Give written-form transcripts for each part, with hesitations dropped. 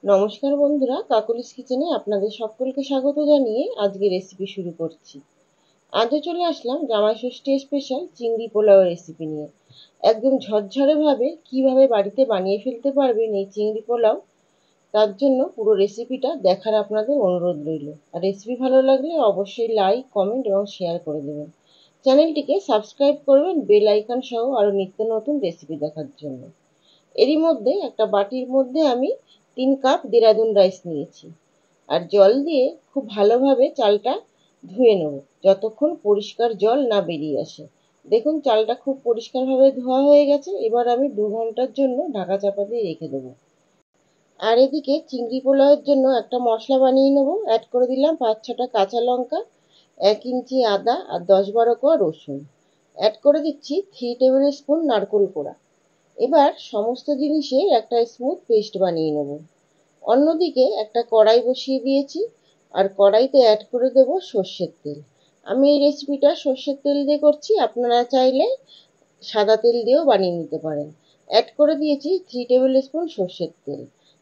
নমস্কার বন্ধুরা, কাকুলিস কিচেনে আপনাদের সকলকে স্বাগত জানিয়ে আজকে রেসিপি শুরু করছি। আজও চলে আসলাম জামাই ষষ্ঠী স্পেশাল চিংড়ি পোলাও রেসিপি নিয়ে। একদম ঝরঝরে ভাবে কিভাবে বাড়িতে বানিয়ে ফেলতে পারবেন এই চিংড়ি পোলাও, তার জন্য পুরো রেসিপিটা দেখার আপনাদের অনুরোধ রইল। আর রেসিপি ভালো লাগলে অবশ্যই লাইক, কমেন্ট এবং শেয়ার করে দেবেন। চ্যানেলটিকে সাবস্ক্রাইব করবেন বেল আইকন সহ আরও নিত্য নতুন রেসিপি দেখার জন্য। এরই মধ্যে একটা বাটির মধ্যে আমি 3 কাপ দেরাদুন রাইস নিয়েছি, আর জল দিয়ে খুব ভালোভাবে চালটা ধুয়ে নেব যতক্ষণ পরিষ্কার জল না বেরিয়ে আসে। দেখুন চালটা খুব পরিষ্কারভাবে ধোয়া হয়ে গেছে। এবার আমি 2 ঘন্টার জন্য ঢাকা চাপা দিয়ে রেখে দেবো। আর এদিকে চিংড়ি পোলাওয়ের জন্য একটা মশলা বানিয়ে নেবো। অ্যাড করে দিলাম 5-6টা কাঁচা লঙ্কা, 1 ইঞ্চি আদা আর 10-12 কোয়া রসুন। অ্যাড করে দিচ্ছি 3 টেবিল স্পুন নারকেল কোড়া। এবার সমস্ত জিনিসের একটা স্মুথ পেস্ট বানিয়ে নেব। অন্যদিকে একটা কড়াই বসিয়ে দিয়েছি, আর কড়াইতে অ্যাড করে দেব সর্ষের তেল। আমি এই রেসিপিটা সর্ষের তেল দিয়ে করছি, আপনারা চাইলে সাদা তেল দিয়েও বানিয়ে নিতে পারেন। অ্যাড করে দিয়েছি 3 টেবিল স্পুন সর্ষের তেল।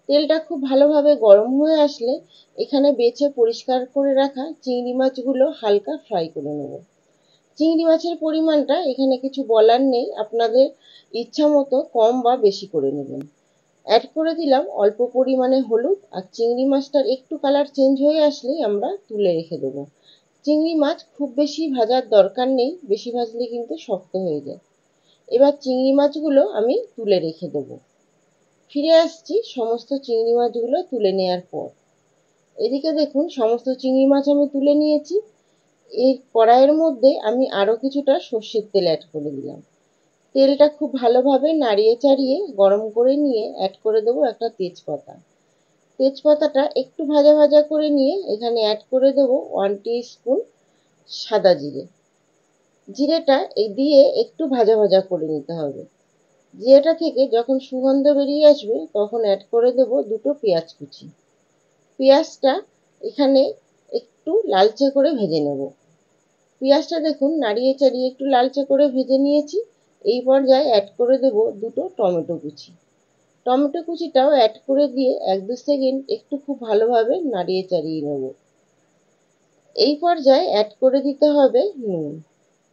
তেলটা খুব ভালোভাবে গরম হয়ে আসলে এখানে বেছে পরিষ্কার করে রাখা চিংড়ি মাছগুলো হালকা ফ্রাই করে নেব। চিংড়ি মাছের পরিমাণটা এখানে কিছু বলার নেই, আপনাদের ইচ্ছা মতো কম বা বেশি করে নেবেন। অ্যাড করে দিলাম অল্প পরিমাণে হলুদ, আর চিংড়ি মাছটার একটু কালার চেঞ্জ হয়ে আসলেই আমরা তুলে রেখে দেবো। চিংড়ি মাছ খুব বেশি ভাজার দরকার নেই, বেশি ভাজলে কিন্তু শক্ত হয়ে যায়। এবার চিংড়ি মাছগুলো আমি তুলে রেখে দেবো। ফিরে আসছি সমস্ত চিংড়ি মাছগুলো তুলে নেওয়ার পর। এদিকে দেখুন সমস্ত চিংড়ি মাছ আমি তুলে নিয়েছি। এই কড়াইয়ের মধ্যে আমি আরও কিছুটা সর্ষের তেল অ্যাড করে দিলাম। তেলটা খুব ভালোভাবে নাড়িয়ে চাড়িয়ে গরম করে নিয়ে অ্যাড করে দেবো একটা তেজপাতা। তেজপাতাটা একটু ভাজা ভাজা করে নিয়ে এখানে অ্যাড করে দেবো 1 টিস্পুন সাদা জিরে। জিরেটা দিয়ে একটু ভাজা ভাজা করে নিতে হবে। জিরেটা থেকে যখন সুগন্ধ বেরিয়ে আসবে তখন অ্যাড করে দেবো 2টো পেঁয়াজ কুচি। পেঁয়াজটা এখানে একটু লালচে করে ভেজে নেব। পেঁয়াজটা দেখুন নাড়িয়ে চাড়িয়ে একটু লালচে করে ভেজে নিয়েছি। এই পর্যায়ে অ্যাড করে দেব 2টো টমেটো কুচি। টমেটো কুচিটাও অ্যাড করে দিয়ে 1-2 সেকেন্ড একটু খুব ভালোভাবে নাড়িয়ে চাড়িয়ে নেব। এই পর্যায়ে অ্যাড করে দিতে হবে নুন।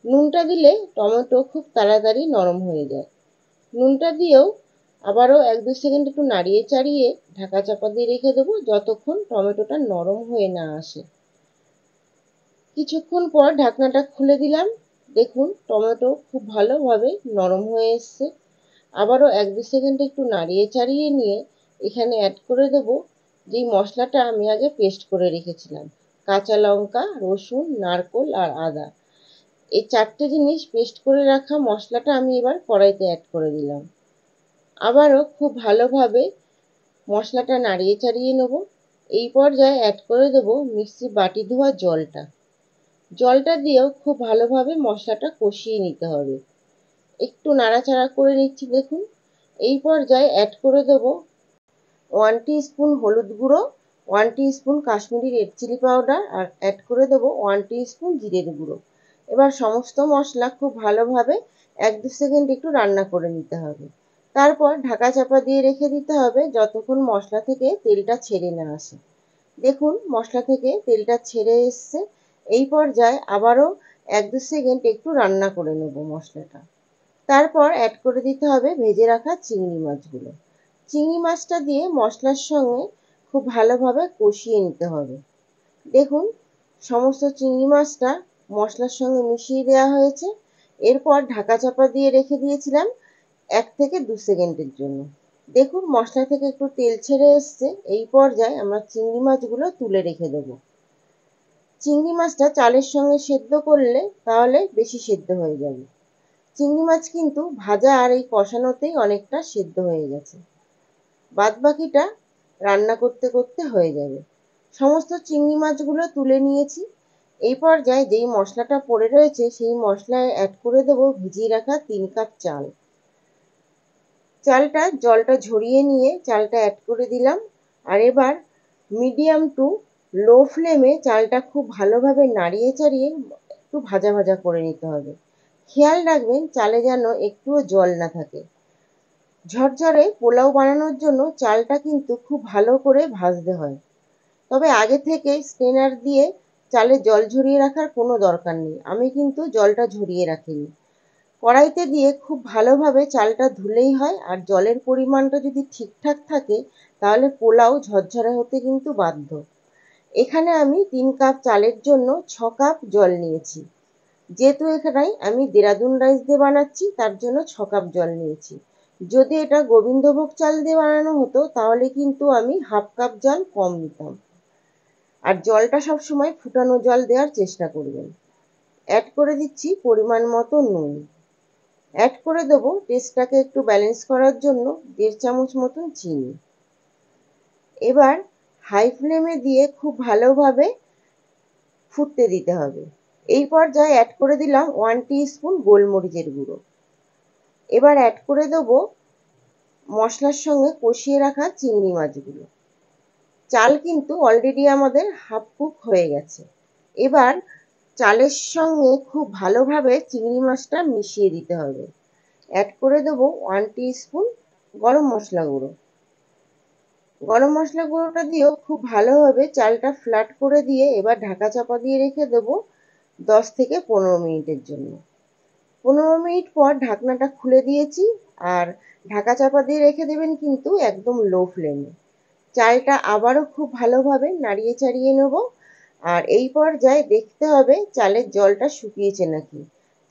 নুনটা দিলে টমেটো খুব তাড়াতাড়ি নরম হয়ে যায়। নুনটা দিয়েও আবারও 1-2 সেকেন্ড একটু নাড়িয়ে চাড়িয়ে ঢাকা চাপা দিয়ে রেখে দেবো যতক্ষণ টমেটোটা নরম হয়ে না আসে। কিছুক্ষণ পর ঢাকনাটা খুলে দিলাম। দেখুন টমেটো খুব ভালোভাবে নরম হয়ে এসছে। আবারও 1-2 সেকেন্ড একটু নাড়িয়ে চাড়িয়ে নিয়ে এখানে অ্যাড করে দেবো যেই মশলাটা আমি আগে পেস্ট করে রেখেছিলাম। কাঁচা লঙ্কা, রসুন, নারকেল আর আদা, এই 4টে জিনিস পেস্ট করে রাখা মশলাটা আমি এবার কড়াইতে অ্যাড করে দিলাম। আবারও খুব ভালোভাবে মশলাটা নাড়িয়ে চাড়িয়ে নেব। এই পর্যায়ে অ্যাড করে দেবো মিক্সি বাটি ধোয়া জলটা। জলটা দিয়েও খুব ভালোভাবে মশলাটা কষিয়ে নিতে হবে। একটু নাড়াচাড়া করে নিচ্ছি দেখুন। এই পর্যায়ে অ্যাড করে দেবো 1 টিস্পুন হলুদ গুঁড়ো, 1 teaspoon Kashmiri red chilli powder, আর অ্যাড করে দেবো 1 টিস্পুন জিরের গুঁড়ো। এবার সমস্ত মশলা খুব ভালোভাবে 1-2 সেকেন্ড একটু রান্না করে নিতে হবে। তারপর ঢাকা চাপা দিয়ে রেখে দিতে হবে যতক্ষণ মশলা থেকে তেলটা ছেড়ে না আসে। দেখুন মশলা থেকে তেলটা ছেড়ে এসছে। এই পর্যায়ে আবারও 1-2 সেকেন্ড একটু রান্না করে নেব মশলাটা। তারপর অ্যাড করে দিতে হবে ভেজে রাখা চিংড়ি মাছগুলো। চিংড়ি মাছটা দিয়ে মশলার সঙ্গে খুব ভালোভাবে কষিয়ে নিতে হবে। দেখুন সমস্ত চিংড়ি মাছটা মশলার সঙ্গে মিশিয়ে দেওয়া হয়েছে। এরপর ঢাকা চাপা দিয়ে রেখে দিয়েছিলাম 1 থেকে 2 সেকেন্ডের জন্য। দেখুন মশলা থেকে একটু তেল ছেড়ে এসছে। এই পর্যায়ে আমরা চিংড়ি মাছগুলো তুলে রেখে দেবো। চিংড়ি মাছটা চালের সঙ্গে সেদ্ধ করলে তাহলে বেশি সেদ্ধ হয়ে যাবে। চিংড়ি মাছ কিন্তু ভাজা আর এই কষানোতেই অনেকটা সেদ্ধ হয়ে গেছে। বাদবাকিটা রান্না করতে করতে হয়ে যাবে। সমস্ত চিংড়ি মাছগুলো তুলে নিয়েছি। এই পর্যায়ে যেই মশলাটা পড়ে রয়েছে সেই মশলায় অ্যাড করে দেবো ভিজিয়ে রাখা 3 কাপ চাল। জলটা ঝরিয়ে নিয়ে চালটা অ্যাড করে দিলাম। আর এবার মিডিয়াম টু লো ফ্লেমে চালটা খুব ভালোভাবে নাড়িয়ে চাড়িয়ে একটু ভাজা ভাজা করে নিতে হবে। খেয়াল রাখবেন চালে যেন একটুও জল না থাকে। ঝরঝরে পোলাও বানানোর জন্য চালটা কিন্তু খুব ভালো করে ভাজতে হয়। তবে আগে থেকে স্ট্রেনার দিয়ে চালে জল ঝরিয়ে রাখার কোনো দরকার নেই। আমি কিন্তু জলটা ঝরিয়ে রাখিনি। কড়াইতে দিয়ে খুব ভালোভাবে চালটা ধুলেই হয়, আর জলের পরিমাণটা যদি ঠিকঠাক থাকে তাহলে পোলাও ঝরঝরে হতে কিন্তু বাধ্য। এখানে আমি 3 কাপ চালের জন্য 6 কাপ জল নিয়েছি। যেহেতু এখানে আমি দেরাদুন রাইস দিয়ে বানাচ্ছি, তার জন্য 6 কাপ জল নিয়েছি। যদি এটা গোবিন্দভোগ চাল দিয়ে বানানো হতো তাহলে কিন্তু আমি 1/2 কাপ জল কম নিতাম। আর জলটা সবসময় ফুটানো জল দেওয়ার চেষ্টা করবেন। অ্যাড করে দিচ্ছি পরিমাণ মতো নুন। অ্যাড করে দেবো টেস্টটাকে একটু ব্যালেন্স করার জন্য 1.5 চামচ মতন চিনি। এবার হাই ফ্লেমে দিয়ে খুব ভালোভাবে ফুটতে দিতে হবে। এই পর্যায়ে অ্যাড করে দিলাম 1 টিস্পুন গোলমরিচের গুঁড়ো। এবার অ্যাড করে দেবো মশলার সঙ্গে কষিয়ে রাখা চিংড়ি মাছগুলো। চাল কিন্তু অলরেডি আমাদের হাফ কুক হয়ে গেছে। এবার চালের সঙ্গে খুব ভালোভাবে চিংড়ি মাছটা মিশিয়ে দিতে হবে। অ্যাড করে দেবো 1 টিস্পুন গরম মশলা গুঁড়ো। গরম মশলা গুঁড়োটা দিয়েও খুব ভালোভাবে চালটা ফ্ল্যাট করে দিয়ে এবার ঢাকা চাপা দিয়ে রেখে দেবো 10 থেকে 15 মিনিটের জন্য। 15 মিনিট পর ঢাকনাটা খুলে দিয়েছি, আর ঢাকা চাপা দিয়ে রেখে দেবেন কিন্তু একদম লো ফ্লেমে। চালটা আবারও খুব ভালোভাবে নাড়িয়ে চাড়িয়ে নেব। আর এই পর্যায়ে দেখতে হবে চালের জলটা শুকিয়েছে নাকি।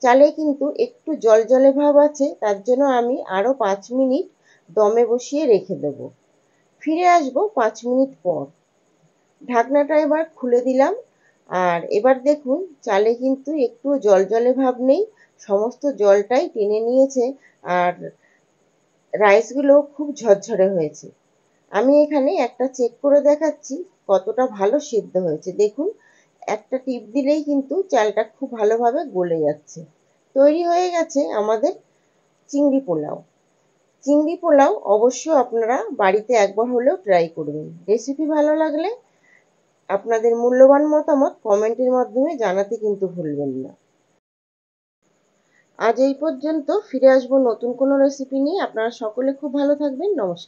চালে কিন্তু একটু জলজলে ভাব আছে, তার জন্য আমি আরও 5 মিনিট দমে বসিয়ে রেখে দেবো। ফিরে আসবো 5 মিনিট পর। ঢাকনাটা এবার খুলে দিলাম, আর এবার দেখুন চালে কিন্তু একটু জলজলে ভাব নেই, সমস্ত জলটাই টেনে নিয়েছে, আর রাইসগুলো খুব ঝরঝরে হয়েছে। আমি এখানে একটা চেক করে দেখাচ্ছি কতটা ভালো সেদ্ধ হয়েছে। দেখুন একটা টিপ দিলেই কিন্তু চালটা খুব ভালোভাবে গলে যাচ্ছে। তৈরি হয়ে গেছে আমাদের চিংড়ি পোলাও। চিংড়ি পোলাও অবশ্য আপনারা বাড়িতে একবার হলেও ট্রাই করবেন। রেসিপি ভালো লাগলে আপনাদের মূল্যবান মতামত কমেন্টের মাধ্যমে জানাতে কিন্তু ভুলবেন না। আজ এই পর্যন্ত, ফিরে আসবো নতুন কোনো রেসিপি নিয়ে। আপনারা সকলে খুব ভালো থাকবেন। নমস্কার।